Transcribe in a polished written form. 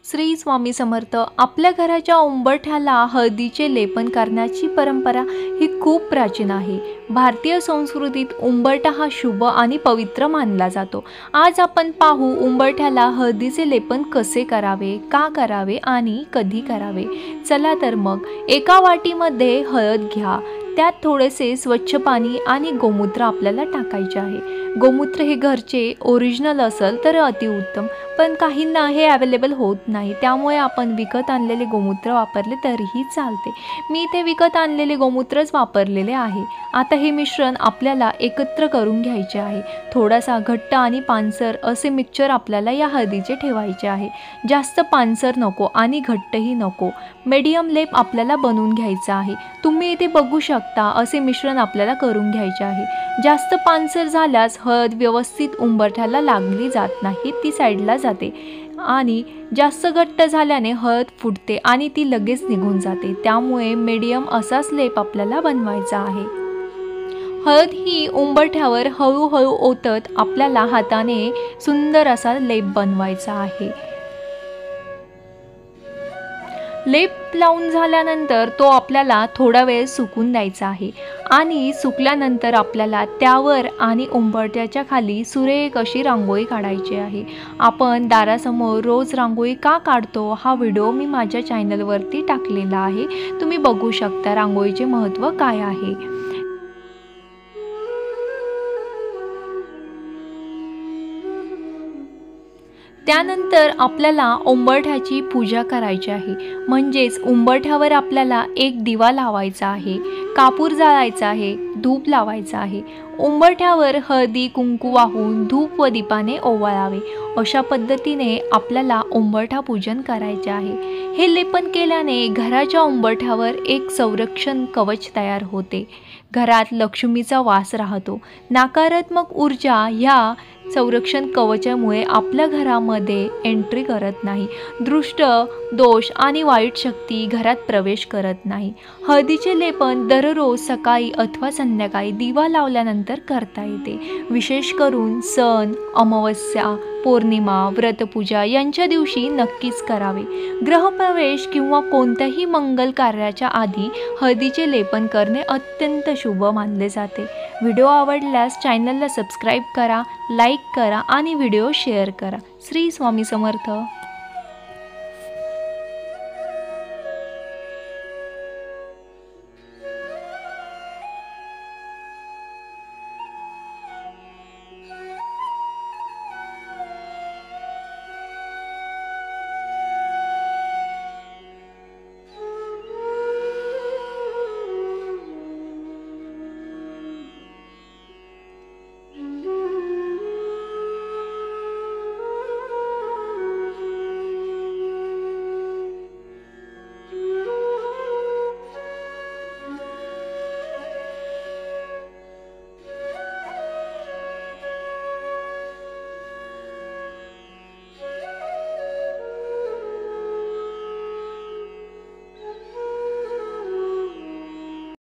श्री स्वामी समर्थ। आपल्या घराच्या उंबरठ्याला हळदीचे लेपन करण्याची परंपरा ही खूप प्राचीन आहे। भारतीय संस्कृतीत उंबरठा हा शुभ आणि पवित्र मानला जातो। आज आपण पाहू उंबरठ्याला हळदीचे लेपन कसे करावे, का करावे आणि कधी करावे। चला तर मग एका वाटीमध्ये हळद घ्या, त्यात थोडेसे स्वच्छ पाणी आणि गोमूत्र आपल्याला टाकायचे आहे। गोमूत्र हे घरचे ओरिजिनल असेल तर अतिउत्तम, पण काहींना हे अवेलेबल होत नाही, त्यामुळे आपण विकत आणलेले गोमूत्र वापरले तरीही चालते। मी ते विकत आणलेले गोमूत्रच वापरलेले आहे। आता हे मिश्रण आपल्याला एकत्र करून घ्यायचे आहे। थोडासा घट्ट आणि पानसर असे मिक्सचर आपल्याला या हळदीचे ठेवायचे आहे। जास्त पानसर नको आणि घट्टही नको, मीडियम लेप आपल्याला बनवून घ्यायचा आहे। तुम्ही इथे बघू शकता असे मिश्रण आपल्याला करून घ्यायचे आहे। जास्त पानसर झाल्यास हळद व्यवस्थित उंबरठ्याला लागली जात नाही, ती साईडला जाते आणि जास्त घट्ट झाल्याने हळद फुटते आणि ती लगेच निघून जाते। त्यामुळे मीडियम असाच लेप आपल्याला बनवायचा आहे। हळद ही उंबरठ्यावर हळूहळू ओतत आपल्याला हाताने सुंदर असा लेप बनवायचा आहे। लेप लावून झाल्यानंतर तो आपल्याला थोडा वेळ सुकून द्यायचा आहे आणि सुकल्यानंतर आपल्याला त्यावर आणि उंबरठ्याच्या खाली सुरेख अशी रांगोळी काढायची आहे। आपण दारासमोर रोज रांगोळी का काढतो हा व्हिडिओ मी माझ्या चॅनलवरती टाकलेला आहे, तुम्ही बघू शकता रांगोळीचे महत्त्व काय आहे। त्यानंतर आपल्याला उंबरठ्याची पूजा करायची आहे, म्हणजेच उंबरठ्यावर आपल्याला एक दिवा लावायचा आहे, कापूर जाळायचा आहे, धूप लावायचा आहे। उंबरठ्यावर हळदी कुंकू वाहून धूप व दीपाने ओवाळावे। अशा पद्धतीने आपल्याला उंबरठा पूजन करायचे आहे। हे लेपन केल्याने घराच्या उंबरठ्यावर एक संरक्षण कवच तयार होते। घरात लक्ष्मीचा वास राहतो। नकारात्मक ऊर्जा ह्या संरक्षण कवचामुळे आपल्या घरामध्ये एंट्री करत नाही। दृष्ट दोष आणि वाईट शक्ती घरात प्रवेश करत नाही। हळदीचे लेपन दररोज सकाळी अथवा संध्याकाळी दिवा लावल्यानंतर करता येते। विशेष करून सण, अमावस्या, पौर्णिमा, व्रतपूजा यांच्या दिवशी नक्कीच करावे। गृहप्रवेश किंवा कोणत्याही मंगल कार्याच्या आधी हळदीचे लेपन करणे अत्यंत शुभ मानले जाते। व्हिडिओ आवडल्यास चॅनलला सबस्क्राईब करा, लाईक करा आणि व्हिडिओ शेअर करा। श्री स्वामी समर्थ।